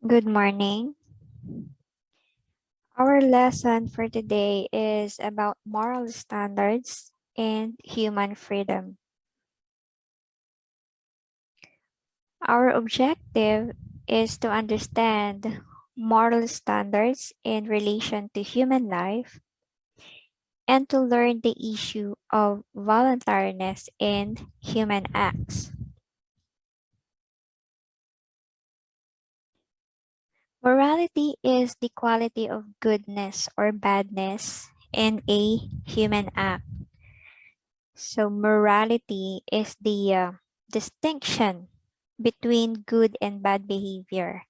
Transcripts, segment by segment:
Good morning. Our lesson for today is about moral standards and human freedom. Our objective is to understand moral standards in relation to human life and to learn the issue of voluntariness in human acts. Morality is the quality of goodness or badness in a human act. So morality is the distinction between good and bad behavior.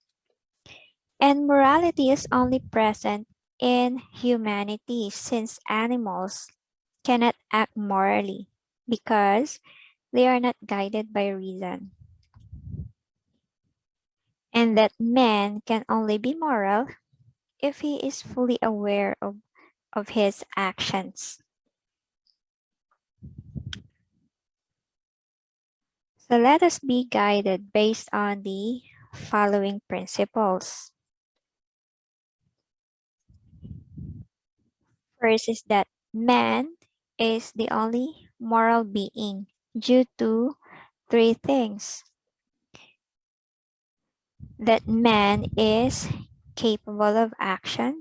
And morality is only present in humanity since animals cannot act morally because they are not guided by reason. And that man can only be moral if he is fully aware of his actions. So let us be guided based on the following principles. First is that man is the only moral being due to three things. That man is capable of action.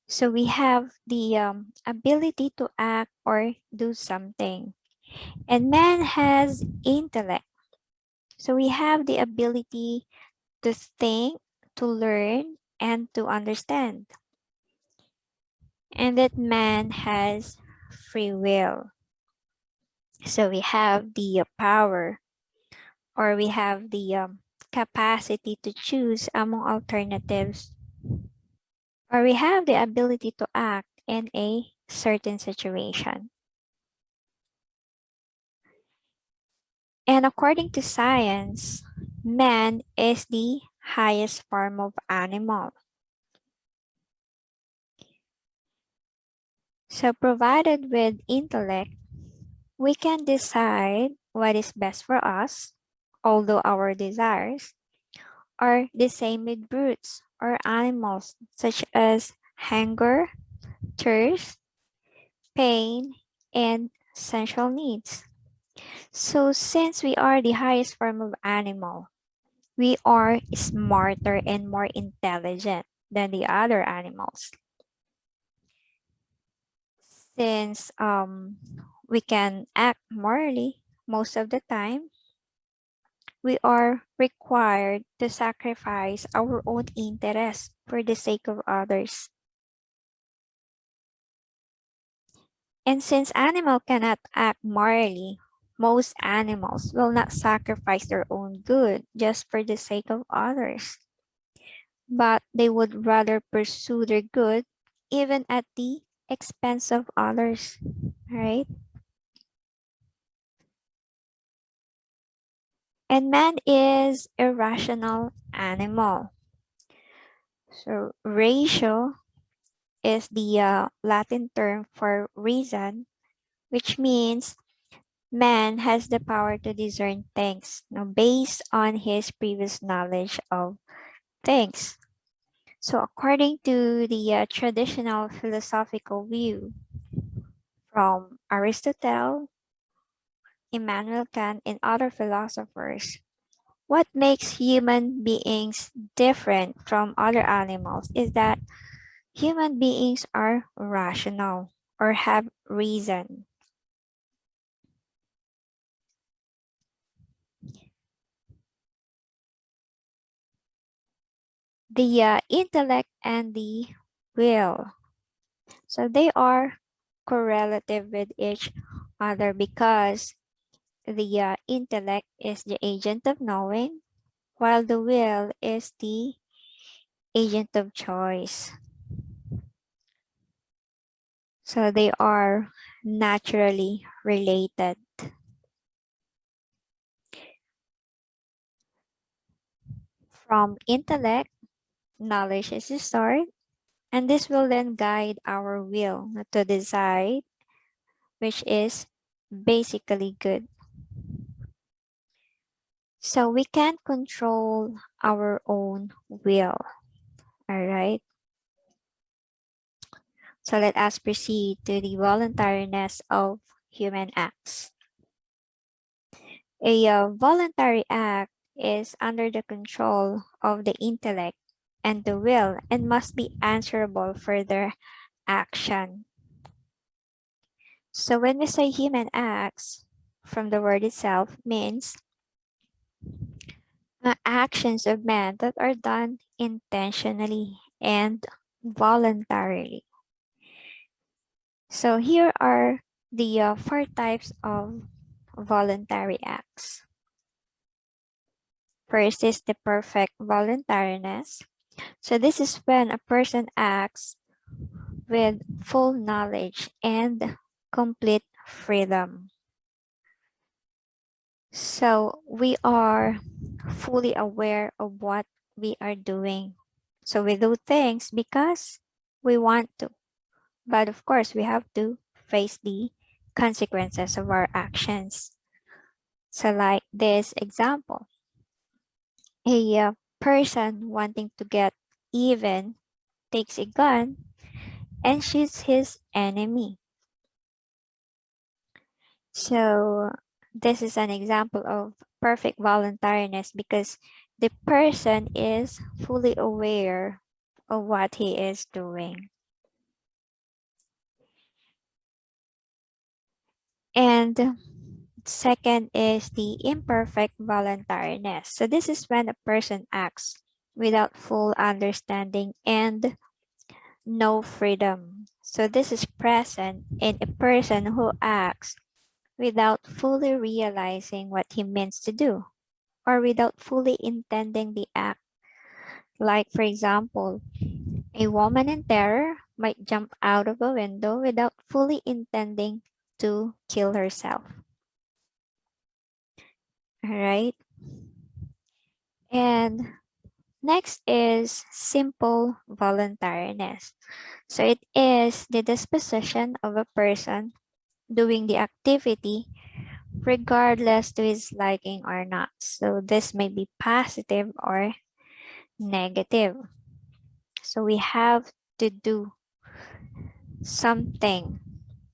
So we have the ability to act or do something. And man has intellect. So we have the ability to think, to learn, and to understand. And that man has free will. So we have the power, or we have the capacity to choose among alternatives, or we have the ability to act in a certain situation. And according to science, man is the highest form of animal. So provided with intellect, we can decide what is best for us, although our desires are the same with brutes or animals such as hunger, thirst, pain, and sensual needs. So since we are the highest form of animal, we are smarter and more intelligent than the other animals. Since we can act morally most of the time, we are required to sacrifice our own interests for the sake of others. And since animal cannot act morally, most animals will not sacrifice their own good just for the sake of others, but they would rather pursue their good even at the expense of others, right? And man is a rational animal. So ratio is the Latin term for reason, which means man has the power to discern things based on his previous knowledge of things. So according to the traditional philosophical view from Aristotle, Immanuel Kant, and other philosophers, what makes human beings different from other animals is that human beings are rational or have reason. The intellect and the will. So they are correlative with each other because the intellect is the agent of knowing, while the will is the agent of choice. So they are naturally related. From intellect, knowledge is stored, and this will then guide our will to decide, which is basically good. So we can't control our own will. All right. So let us proceed to the voluntariness of human acts. A voluntary act is under the control of the intellect and the will and must be answerable for their action. So when we say human acts, from the word itself means actions of men that are done intentionally and voluntarily. So here are the four types of voluntary acts. First is the perfect voluntariness. So this is when a person acts with full knowledge and complete freedom. So we are fully aware of what we are doing. So we do things because we want to. But of course, we have to face the consequences of our actions. So like this example, a person wanting to get even takes a gun and shoots his enemy. So this is an example of perfect voluntariness because the person is fully aware of what he is doing. And second is the imperfect voluntariness. So this is when a person acts without full understanding and no freedom. So this is present in a person who acts without fully realizing what he means to do or without fully intending the act. Like, for example, a woman in terror might jump out of a window without fully intending to kill herself. All right. And next is simple voluntariness. So it is the disposition of a person doing the activity regardless to his liking or not. So this may be positive or negative. So we have to do something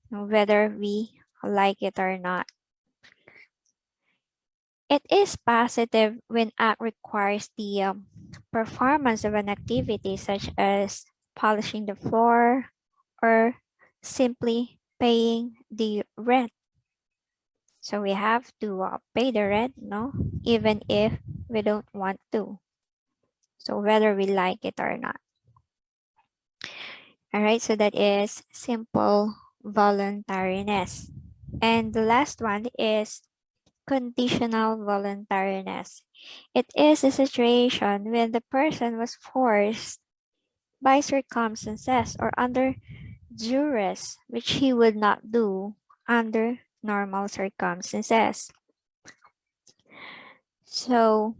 whether we like it or not. It is positive when act requires the performance of an activity such as polishing the floor or simply paying the rent. So we have to pay the rent, no? Even if we don't want to. So whether we like it or not. All right, so that is simple voluntariness. And the last one is conditional voluntariness. It is a situation when the person was forced by circumstances or under duress, which he would not do under normal circumstances. So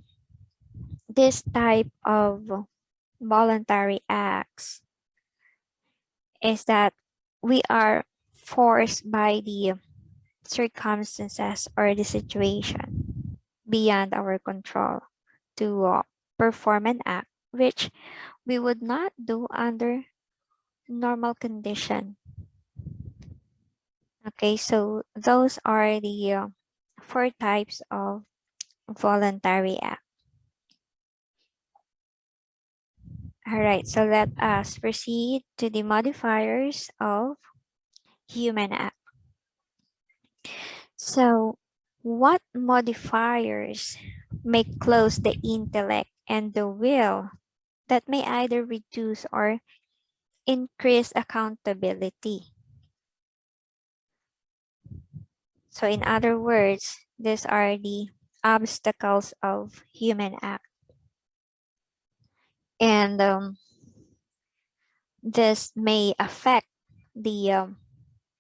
this type of voluntary acts is that we are forced by the circumstances or the situation beyond our control to perform an act which we would not do under normal condition. Okay, so those are the four types of voluntary act. All right, so let us proceed to the modifiers of human act. So what modifiers may close the intellect and the will that may either reduce or increase accountability? So in other words, these are the obstacles of human act. And this may affect the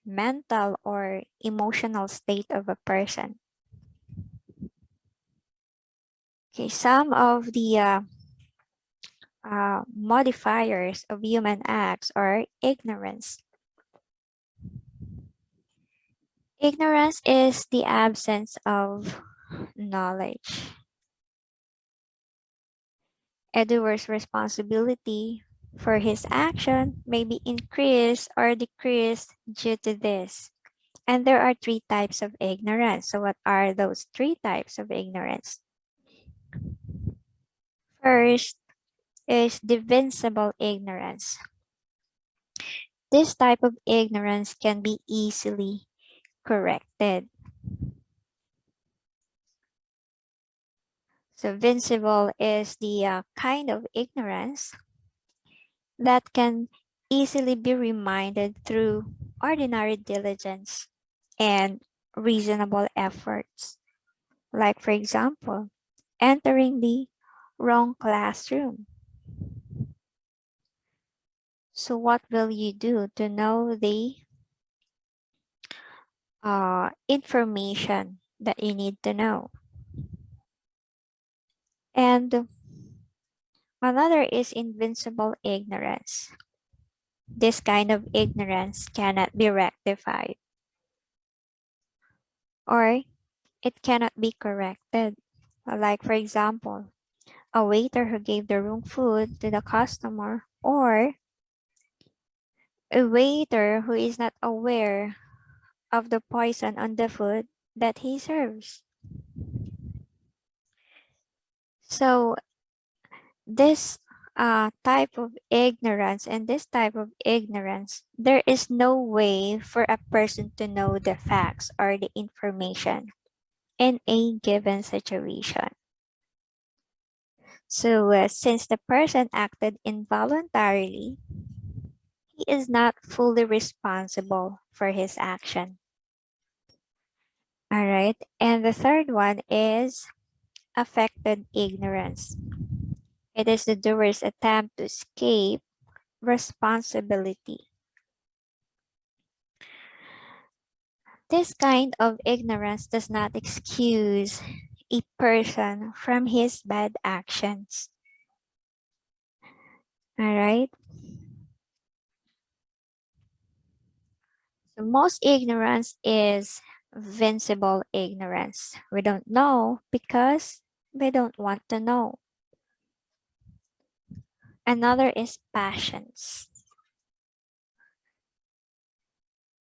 mental or emotional state of a person. Okay, some of the modifiers of human acts are ignorance. Ignorance is the absence of knowledge. A doer's responsibility for his action may be increased or decreased due to this. And there are three types of ignorance. So what are those three types of ignorance? First is defensible ignorance. This type of ignorance can be easily corrected. So vincible is the kind of ignorance that can easily be reminded through ordinary diligence and reasonable efforts. Like, for example, entering the wrong classroom. So what will you do to know the information that you need to know? And another is invincible ignorance. This kind of ignorance cannot be rectified or it cannot be corrected. Like, for example, a waiter who gave the wrong food to the customer, or a waiter who is not aware of the poison on the food that he serves. So this type of ignorance and this type of ignorance, there is no way for a person to know the facts or the information in a given situation. So since the person acted involuntarily, he is not fully responsible for his action. All right. And the third one is affected ignorance. It is the doer's attempt to escape responsibility. This kind of ignorance does not excuse a person from his bad actions. All right. So most ignorance is vincible ignorance. We don't know because we don't want to know. Another is passions.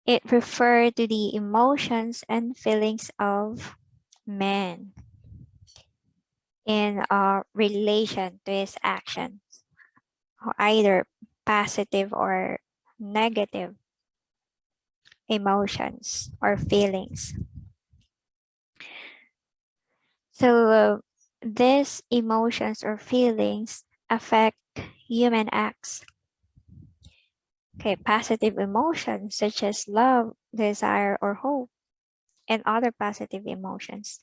It refers to the emotions and feelings of man in relation to his actions, either positive or negative emotions or feelings. So these emotions or feelings affect human acts. Okay, positive emotions such as love, desire, or hope, and other positive emotions.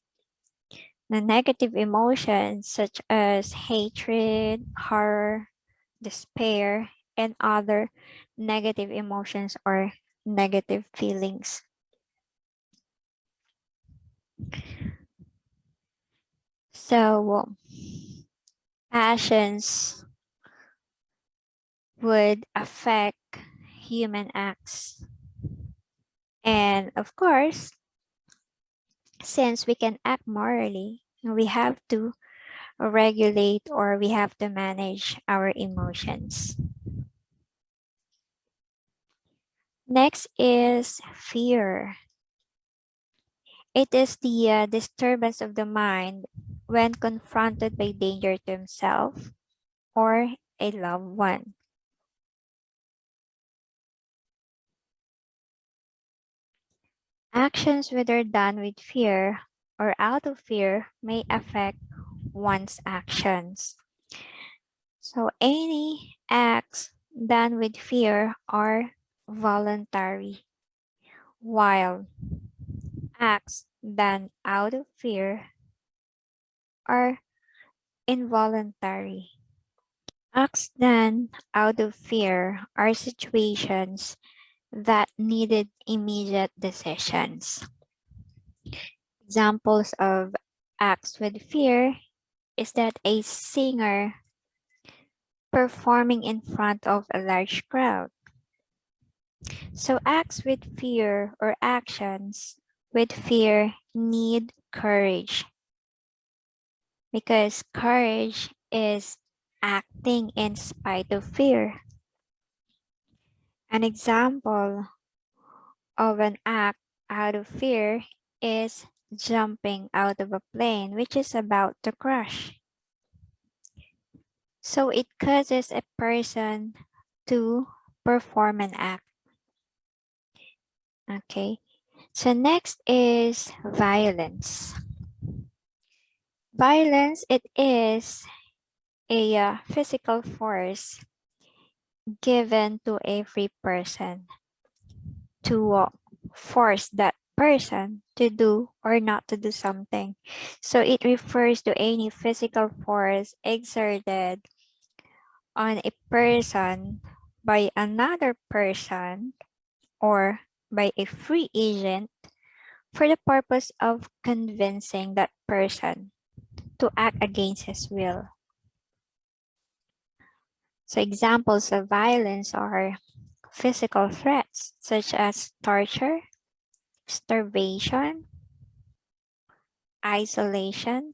The negative emotions such as hatred, horror, despair, and other negative emotions or negative feelings. So passions would affect human acts. And of course, since we can act morally, we have to regulate or we have to manage our emotions. Next is fear. It is the disturbance of the mind when confronted by danger to himself or a loved one. Actions, whether done with fear or out of fear, may affect one's actions. So any acts done with fear are voluntary, while acts done out of fear are involuntary. Acts done out of fear are situations that needed immediate decisions. Examples of acts with fear is that a singer performing in front of a large crowd. So acts with fear or actions with fear need courage because courage is acting in spite of fear. An example of an act out of fear is jumping out of a plane which is about to crash. So it causes a person to perform an act. Okay, so next is violence. Violence, it is a physical force given to a free person to force that person to do or not to do something. So it refers to any physical force exerted on a person by another person or by a free agent for the purpose of convincing that person to act against his will. So examples of violence are physical threats such as torture, starvation, isolation,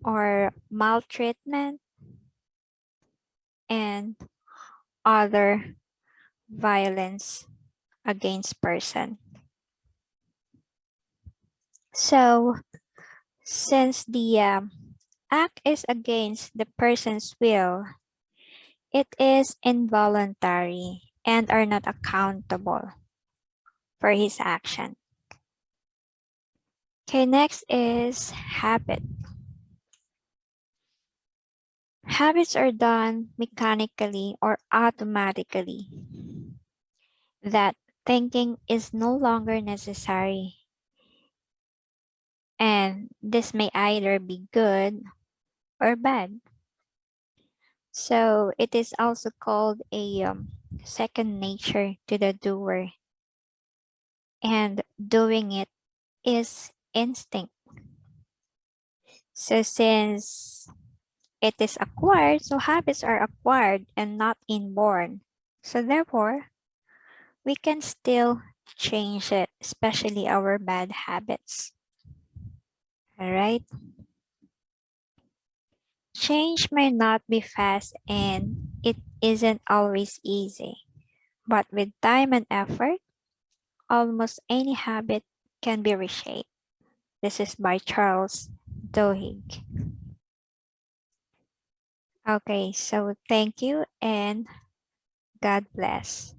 or maltreatment, and other violence against person. So since the act is against the person's will, it is involuntary and are not accountable for his action. Okay, next is habit. Habits are done mechanically or automatically. That thinking is no longer necessary. And this may either be good or bad. So it is also called a second nature to the doer. And doing it is instinct. So since it is acquired, so habits are acquired and not inborn. So therefore, we can still change it, especially our bad habits. All right. Change may not be fast and it isn't always easy, but with time and effort, almost any habit can be reshaped. This is by Charles Duhigg. Okay, so thank you and God bless.